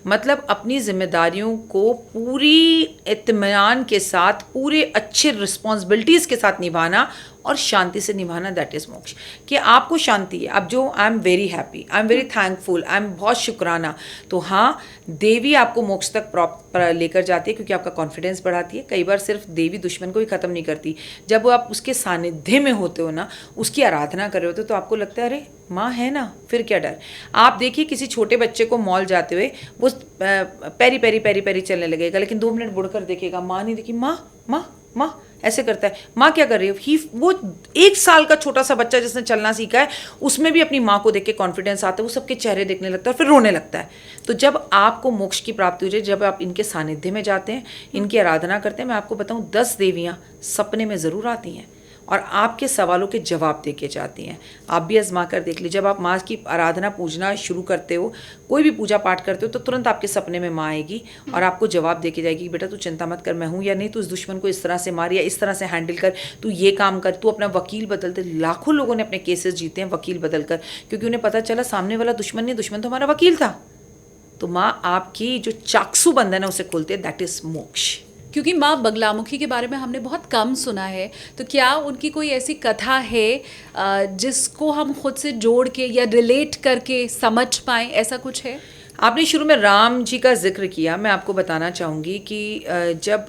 मतलब अपनी जिम्मेदारियों को पूरी इत्मीनान के साथ, पूरे अच्छे रिस्पॉन्सिबिलिटीज़ के साथ निभाना और शांति से निभाना। दैट इज़ मोक्ष। कि आपको शांति है, अब जो I am very happy, I am very thankful, I am बहुत शुक्राना। तो हाँ, देवी आपको मोक्ष तक प्रॉपर लेकर जाती है क्योंकि आपका कॉन्फिडेंस बढ़ाती है। कई बार सिर्फ देवी दुश्मन को ही ख़त्म नहीं करती, जब वो आप उसके सानिध्य में होते हो ना, उसकी आराधना कर रहे होते हो, तो आपको लगता है अरे माँ है ना, फिर क्या डर। आप देखिए किसी छोटे बच्चे को मॉल जाते हुए वो पैरी पैरी पैरी पैरी चलने लगेगा, लेकिन 2 मिनट मुड़कर देखेगा, माँ नहीं देखी, माँ माँ माँ ऐसे करता है। माँ क्या कर रही है? वो 1 साल का छोटा सा बच्चा जिसने चलना सीखा है, उसमें भी अपनी माँ को देख के कॉन्फिडेंस आता है, वो सबके चेहरे देखने लगता है और फिर रोने लगता है। तो जब आपको मोक्ष की प्राप्ति हो जाए, जब आप इनके सानिध्य में जाते हैं, इनकी आराधना करते हैं, मैं आपको बताऊँ 10 देवियाँ सपने में ज़रूर आती हैं और आपके सवालों के जवाब दे के जाती हैं। आप भी आजमा कर देख लीजिए। जब आप माँ की आराधना पूजना शुरू करते हो, कोई भी पूजा पाठ करते हो, तो तुरंत आपके सपने में माँ आएगी और आपको जवाब दे के जाएगी कि बेटा तू चिंता मत कर, मैं हूँ या नहीं, तू इस दुश्मन को इस तरह से मार या इस तरह से हैंडल कर, तू ये काम कर, तू अपना वकील बदलते। लाखों लोगों ने अपने केसेस जीते हैं वकील बदल कर, क्योंकि उन्हें पता चला सामने वाला दुश्मन नहीं, दुश्मन तो हमारा वकील था। तो माँ आपकी जो चाकसू बंधन है उसे खोलते हैं। दैट इज मोक्ष। क्योंकि माँ बगलामुखी के बारे में हमने बहुत कम सुना है, तो क्या उनकी कोई ऐसी कथा है जिसको हम खुद से जोड़ के या रिलेट करके समझ पाएँ, ऐसा कुछ है? आपने शुरू में राम जी का जिक्र किया, मैं आपको बताना चाहूँगी कि जब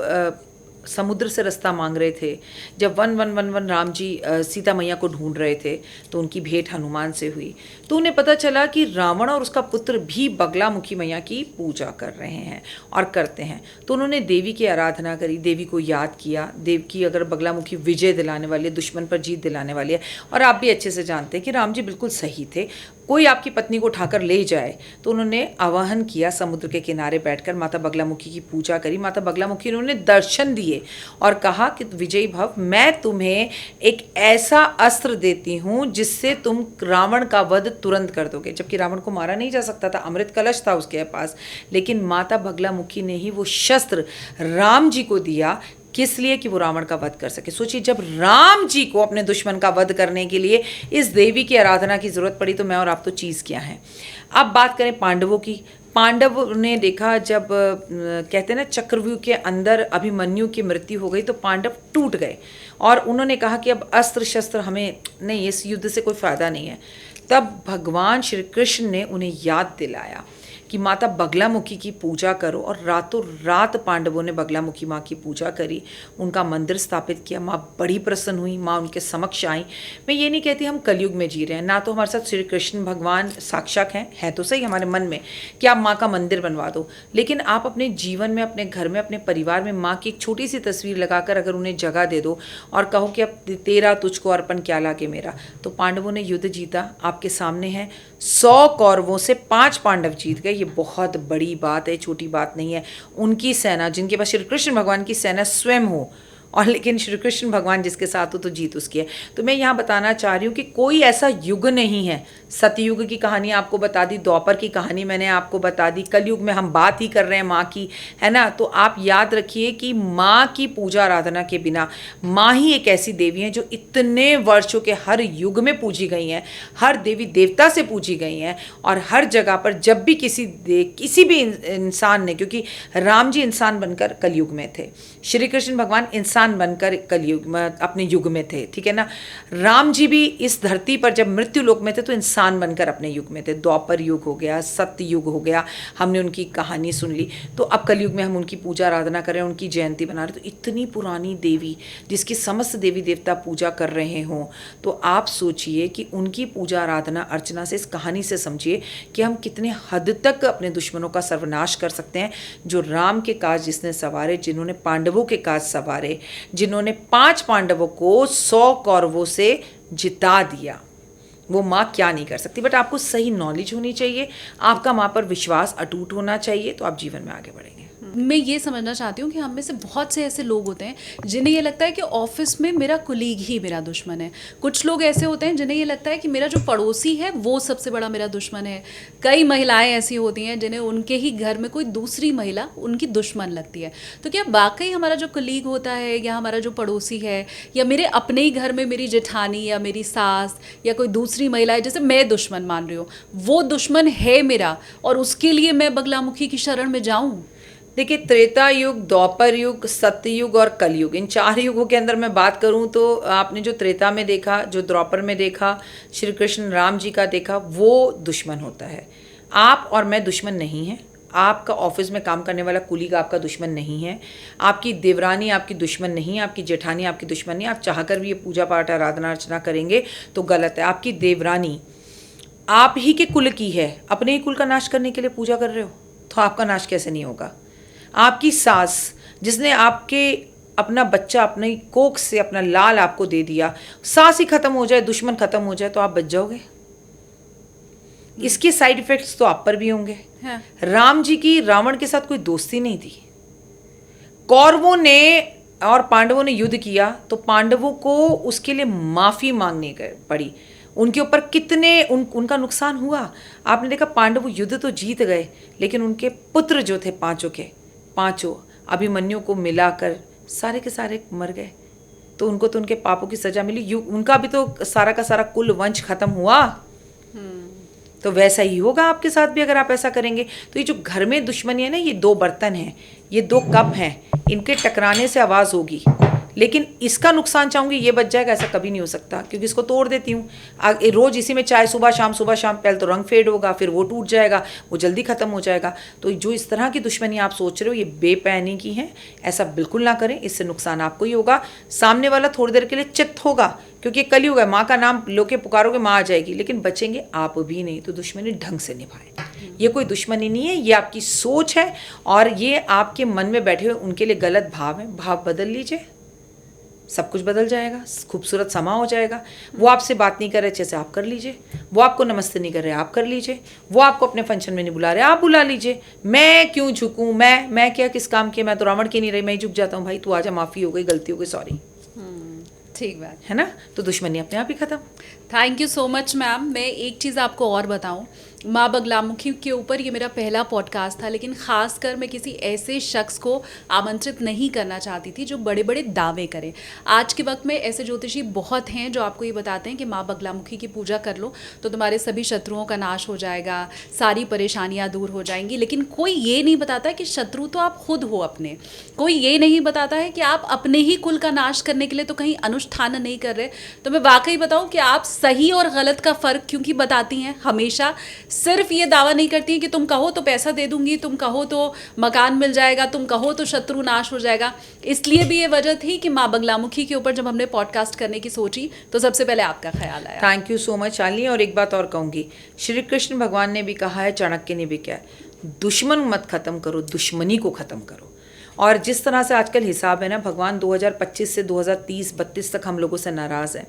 समुद्र से रास्ता मांग रहे थे, जब वन वन वन वन राम जी सीता मैया को ढूंढ रहे थे, तो उनकी भेंट हनुमान से हुई, तो उन्हें पता चला कि रावण और उसका पुत्र भी बगलामुखी मैया की पूजा कर रहे हैं और करते हैं। तो उन्होंने देवी की आराधना करी, देवी को याद किया। देव की अगर बगलामुखी विजय दिलाने वाली है, दुश्मन पर जीत दिलाने वाली है, और आप भी अच्छे से जानते हैं कि राम जी बिल्कुल सही थे। कोई आपकी पत्नी को उठाकर ले जाए तो उन्होंने आवाहन किया, समुद्र के किनारे बैठकर माता बगलामुखी की पूजा करी। माता बगलामुखी ने उन्हें दर्शन दिए और कहा कि विजयी भव, मैं तुम्हें एक ऐसा अस्त्र देती हूँ जिससे तुम रावण का वध तुरंत कर दोगे। जबकि रावण को मारा नहीं जा सकता था, अमृत कलश था उसके पास, लेकिन माता बगलामुखी ने ही वो शस्त्र राम जी को दिया। किस लिए? कि वो रावण का वध कर सके। सोचिए, जब राम जी को अपने दुश्मन का वध करने के लिए इस देवी की आराधना की जरूरत पड़ी, तो मैं और आप तो चीज़ क्या है। अब बात करें पांडवों की। पांडव ने देखा, जब कहते हैं ना चक्रव्यूह के अंदर अभिमन्यु की मृत्यु हो गई, तो पांडव टूट गए और उन्होंने कहा कि अब अस्त्र शस्त्र हमें नहीं, इस युद्ध से कोई फायदा नहीं है। तब भगवान श्री कृष्ण ने उन्हें याद दिलाया कि माता बगलामुखी की पूजा करो, और रातों रात पांडवों ने बगलामुखी माँ की पूजा करी, उनका मंदिर स्थापित किया। माँ बड़ी प्रसन्न हुई, माँ उनके समक्ष आई। मैं ये नहीं कहती हम कलयुग में जी रहे हैं, ना तो हमारे साथ श्री कृष्ण भगवान साक्षात हैं तो सही हमारे मन में कि आप माँ का मंदिर बनवा दो, लेकिन आप अपने जीवन में, अपने घर में, अपने परिवार में माँ की एक छोटी सी तस्वीर लगाकर अगर उन्हें जगह दे दो और कहो कि अब तेरा तुझको अर्पण क्या लागे मेरा। तो पांडवों ने युद्ध जीता, आपके सामने है। 100 कौरवों से 5 पांडव जीत गए। ये बहुत बड़ी बात है, छोटी बात नहीं है। उनकी सेना, जिनके पास श्री कृष्ण भगवान की सेना स्वयं हो, और लेकिन श्री कृष्ण भगवान जिसके साथ हो तो जीत उसकी है। तो मैं यहाँ बताना चाह रही हूँ कि कोई ऐसा युग नहीं है। सतयुग की कहानी आपको बता दी, द्वापर की कहानी मैंने आपको बता दी, कलयुग में हम बात ही कर रहे हैं माँ की, है ना। तो आप याद रखिए कि माँ की पूजा आराधना के बिना, माँ ही एक ऐसी देवी है जो इतने वर्षों के हर युग में पूजी गई हैं, हर देवी देवता से पूजी गई हैं, और हर जगह पर जब भी किसी भी इंसान ने, क्योंकि राम जी इंसान बनकर कलयुग में थे, श्री कृष्ण भगवान इंसान बनकर कलयुग में अपने युग में थे, ठीक है ना। राम जी भी इस धरती पर जब मृत्यु लोक में थे तो इंसान बनकर अपने युग में थे। द्वापर युग हो गया, सत्य युग हो गया, हमने उनकी कहानी सुन ली। तो अब कलयुग में हम उनकी पूजा आराधना कर रहे हैं, उनकी जयंती बना रहे हैं। तो इतनी पुरानी देवी जिसकी समस्त देवी देवता पूजा कर रहे हों, तो आप सोचिए कि उनकी पूजा आराधना अर्चना से, इस कहानी से समझिए कि हम कितने हद तक अपने दुश्मनों का सर्वनाश कर सकते हैं। जो राम के काज जिसने सवारे, जिन्होंने पांडवों के काज सवारे, जिन्होंने 5 पांडवों को 100 कौरवों से जिता दिया, वो माँ क्या नहीं कर सकती। बट आपको सही नॉलेज होनी चाहिए, आपका माँ पर विश्वास अटूट होना चाहिए, तो आप जीवन में आगे बढ़ेंगे। मैं ये समझना चाहती हूँ कि हम में से बहुत से ऐसे लोग होते हैं जिन्हें ये लगता है कि ऑफिस में मेरा कुलीग ही मेरा दुश्मन है। कुछ लोग ऐसे होते हैं जिन्हें ये लगता है कि मेरा जो पड़ोसी है वो सबसे बड़ा मेरा दुश्मन है। कई महिलाएं ऐसी होती हैं जिन्हें उनके ही घर में कोई दूसरी महिला उनकी दुश्मन लगती है। तो क्या वाकई हमारा जो कुलीग होता है, या हमारा जो पड़ोसी है, या मेरे अपने ही घर में मेरी जेठानी या मेरी सास या कोई दूसरी महिला है, जैसे मैं दुश्मन मान रही हूँ, वो दुश्मन है मेरा, और उसके लिए मैं बगलामुखी की शरण में जाऊँ? देखिए, त्रेता युग, द्वापर युग, सत्ययुग और कलयुग, इन 4 युगों के अंदर मैं बात करूं तो आपने जो त्रेता में देखा, जो द्वापर में देखा, श्री कृष्ण राम जी का देखा, वो दुश्मन होता है। आप और मैं दुश्मन नहीं हैं। आपका ऑफिस में काम करने वाला कुलीग आपका दुश्मन नहीं है, आपकी देवरानी आपकी दुश्मन नहीं है, आपकी जेठानी आपकी दुश्मन नहीं है। आप चाहकर भी ये पूजा पाठ आराधना अर्चना करेंगे तो गलत है। आपकी देवरानी आप ही के कुल की है, अपने ही कुल का नाश करने के लिए पूजा कर रहे हो, तो आपका नाश कैसे नहीं होगा। आपकी सास जिसने आपके अपना बच्चा अपनी कोख से, अपना लाल आपको दे दिया, सास ही खत्म हो जाए, दुश्मन खत्म हो जाए, तो आप बच जाओगे। इसके साइड इफेक्ट्स तो आप पर भी होंगे। हाँ। राम जी की रावण के साथ कोई दोस्ती नहीं थी। कौरवों ने और पांडवों ने युद्ध किया तो पांडवों को उसके लिए माफी मांगनी पड़ी। उनके ऊपर कितने उनका नुकसान हुआ आपने देखा। पांडव युद्ध तो जीत गए, लेकिन उनके पुत्र जो थे पांचों अभिमन्यु को मिलाकर सारे के सारे मर गए। तो उनको तो उनके पापों की सजा मिली, उनका भी तो सारा का सारा कुल वंश खत्म हुआ। तो वैसा ही होगा आपके साथ भी अगर आप ऐसा करेंगे। तो ये जो घर में दुश्मनी है ना, ये 2 बर्तन हैं, ये 2 कप हैं, इनके टकराने से आवाज़ होगी। लेकिन इसका नुकसान चाहूँगी ये बच जाएगा, ऐसा कभी नहीं हो सकता, क्योंकि इसको तोड़ देती हूँ। रोज़ इसी में चाय सुबह शाम, पहले तो रंग फेड होगा, फिर वो टूट जाएगा, वो जल्दी ख़त्म हो जाएगा। तो जो इस तरह की दुश्मनी आप सोच रहे हो ये बेपैनी की है, ऐसा बिल्कुल ना करें, इससे नुकसान आपको ही होगा। सामने वाला थोड़ी देर के लिए चित्त होगा, क्योंकि कलयुग है, माँ का नाम लोके पुकारोगे माँ आ जाएगी, लेकिन बचेंगे आप भी नहीं। तो दुश्मनी ढंग से निभाएं। ये कोई दुश्मनी नहीं है, ये आपकी सोच है और ये आपके मन में बैठे हुए उनके लिए गलत भाव है। भाव बदल लीजिए, सब कुछ बदल जाएगा, खूबसूरत समा हो जाएगा। वो आपसे बात नहीं कर रहे अच्छे से, आप कर लीजिए। वो आपको नमस्ते नहीं कर रहे, आप कर लीजिए। वो आपको अपने फंक्शन में नहीं बुला रहे, आप बुला लीजिए। मैं क्यों झुकूं? मैं क्या किस काम के? मैं तो रावण की नहीं रही, मैं ही झुक जाता हूँ। भाई तू आजा, माफ़ी हो गई, गलती हो गई, सॉरी। ठीक बात है ना? तो दुश्मनी अपने आप ही खत्म। Thank you so much ma'am. मैं एक चीज़ आपको और बताऊं, माँ बगलामुखी के ऊपर ये मेरा पहला पॉडकास्ट था, लेकिन ख़ासकर मैं किसी ऐसे शख्स को आमंत्रित नहीं करना चाहती थी जो बड़े बड़े दावे करें। आज के वक्त में ऐसे ज्योतिषी बहुत हैं जो आपको ये बताते हैं कि माँ बगलामुखी की पूजा कर लो तो तुम्हारे सभी शत्रुओं का नाश हो जाएगा, सारी परेशानियाँ दूर हो जाएंगी। लेकिन कोई ये नहीं बताता कि शत्रु तो आप खुद हो अपने। कोई ये नहीं बताता है कि आप अपने ही कुल का नाश करने के लिए तो कहीं अनुष्ठान नहीं कर रहे। तो मैं वाकई बताऊँ कि आप सही और गलत का फ़र्क क्योंकि बताती हैं, हमेशा सिर्फ ये दावा नहीं करती हैं कि तुम कहो तो पैसा दे दूंगी, तुम कहो तो मकान मिल जाएगा, तुम कहो तो शत्रु नाश हो जाएगा। इसलिए भी ये वजह थी कि माँ बगलामुखी के ऊपर जब हमने पॉडकास्ट करने की सोची तो सबसे पहले आपका ख्याल आया। Thank you so much Shalini. और एक बात और कहूँगी, श्री कृष्ण भगवान ने भी कहा है, चाणक्य ने भी क्या है, दुश्मन मत ख़त्म करो, दुश्मनी को ख़त्म करो। और जिस तरह से आजकल हिसाब है ना, भगवान 2025 से 2030-32 तक हम लोगों से नाराज़ है।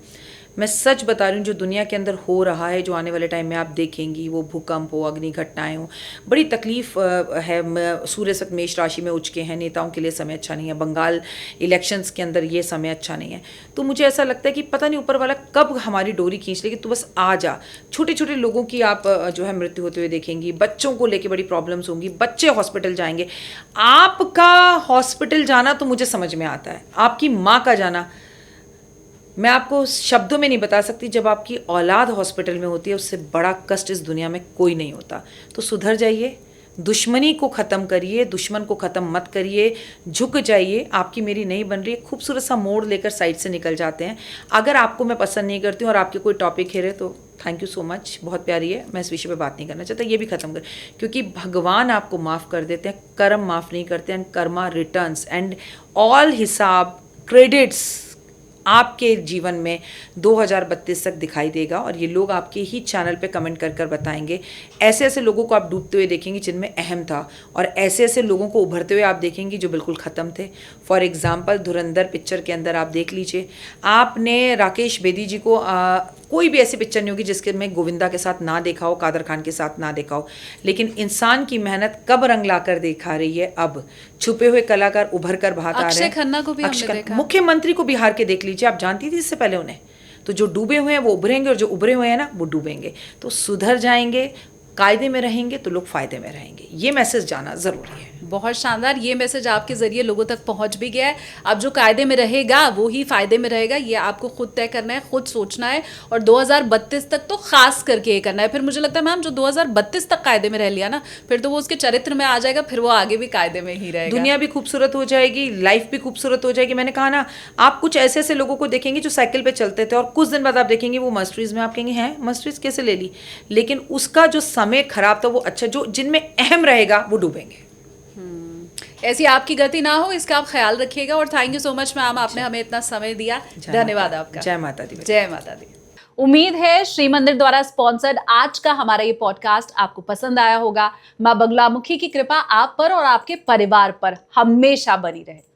मैं सच बता रही हूँ, जो दुनिया के अंदर हो रहा है, जो आने वाले टाइम में आप देखेंगी, वो भूकंप हो, अग्नि घटनाएं हो, बड़ी तकलीफ है। सूर्य सत मेष राशि में उच के हैं, नेताओं के लिए समय अच्छा नहीं है। बंगाल इलेक्शंस के अंदर ये समय अच्छा नहीं है। तो मुझे ऐसा लगता है कि पता नहीं ऊपर वाला कब हमारी डोरी खींच लेगी। तो बस आ जा। छोटे छोटे लोगों की आप जो है मृत्यु होते हुए देखेंगी, बच्चों को लेके बड़ी प्रॉब्लम्स होंगी, बच्चे हॉस्पिटल जाएंगे। आपका हॉस्पिटल जाना तो मुझे समझ में आता है, आपकी माँ का जाना मैं आपको शब्दों में नहीं बता सकती। जब आपकी औलाद हॉस्पिटल में होती है, उससे बड़ा कष्ट इस दुनिया में कोई नहीं होता। तो सुधर जाइए, दुश्मनी को ख़त्म करिए, दुश्मन को ख़त्म मत करिए, झुक जाइए। आपकी मेरी नहीं बन रही है, खूबसूरत सा मोड़ लेकर साइड से निकल जाते हैं। अगर आपको मैं पसंद नहीं करती हूँ और आपके कोई टॉपिक है तो थैंक यू सो मच, बहुत प्यारी है, मैं इस विषय पे बात नहीं करना चाहता, ये भी ख़त्म कर। क्योंकि भगवान आपको माफ़ कर देते हैं, कर्म माफ़ नहीं करते हैं। कर्मा रिटर्न्स एंड ऑल हिसाब क्रेडिट्स आपके जीवन में 2032 तक दिखाई देगा। और ये लोग आपके ही चैनल पे कमेंट कर कर बताएंगे। ऐसे ऐसे लोगों को आप डूबते हुए देखेंगे जिनमें अहम था, और ऐसे ऐसे लोगों को उभरते हुए आप देखेंगे जो बिल्कुल ख़त्म थे। फॉर एग्जांपल धुरंधर पिक्चर के अंदर आप देख लीजिए, आपने राकेश बेदी जी को कोई भी ऐसी पिक्चर नहीं होगी जिसके में गोविंदा के साथ ना देखा हो, कादर खान के साथ ना देखा हो। लेकिन इंसान की मेहनत कब रंग लाकर दिखा रही है, अब छुपे हुए कलाकार उभर कर बाहर आ रहे हैं। अक्षय खन्ना को भी हमने देखा, मुख्यमंत्री को बिहार के देख लीजिए, आप जानती थी इससे पहले उन्हें। तो जो डूबे हुए हैं वो उभरेंगे, और जो उभरे हुए हैं ना वो डूबेंगे। तो सुधर जाएंगे, कायदे में रहेंगे तो लोग फायदे में रहेंगे। ये मैसेज जाना ज़रूरी है। बहुत शानदार, ये मैसेज आपके ज़रिए लोगों तक पहुंच भी गया है। अब जो कायदे में रहेगा वो ही फ़ायदे में रहेगा, ये आपको खुद तय करना है, खुद सोचना है। और 2032 तक तो खास करके ये करना है। फिर मुझे लगता है मैम जो 2032 तक कायदे में रह लिया ना, फिर तो वो उसके चरित्र में आ जाएगा, फिर वो आगे भी कायदे में ही रहेगा। दुनिया भी खूबसूरत हो जाएगी, लाइफ भी खूबसूरत हो जाएगी। मैंने कहा ना, आप कुछ ऐसे ऐसे लोगों को देखेंगे जो साइकिल पे चलते थे, और कुछ दिन बाद आप देखेंगे वो मर्सिडीज में, आप कहेंगे हैं मर्सिडीज कैसे ले ली। लेकिन उसका जो समय खराब था वो अच्छा, जो जिनमें अहम रहेगा वो डूबेंगे। ऐसी आपकी गति ना हो, इसका आप ख्याल रखिएगा। और thank you so much ma'am, आपने हमें इतना समय दिया, धन्यवाद आपका। जय माता दी। जय माता दी। उम्मीद है श्री मंदिर द्वारा स्पॉन्सर्ड आज का हमारा ये पॉडकास्ट आपको पसंद आया होगा। माँ बगलामुखी की कृपा आप पर और आपके परिवार पर हमेशा बनी रहे।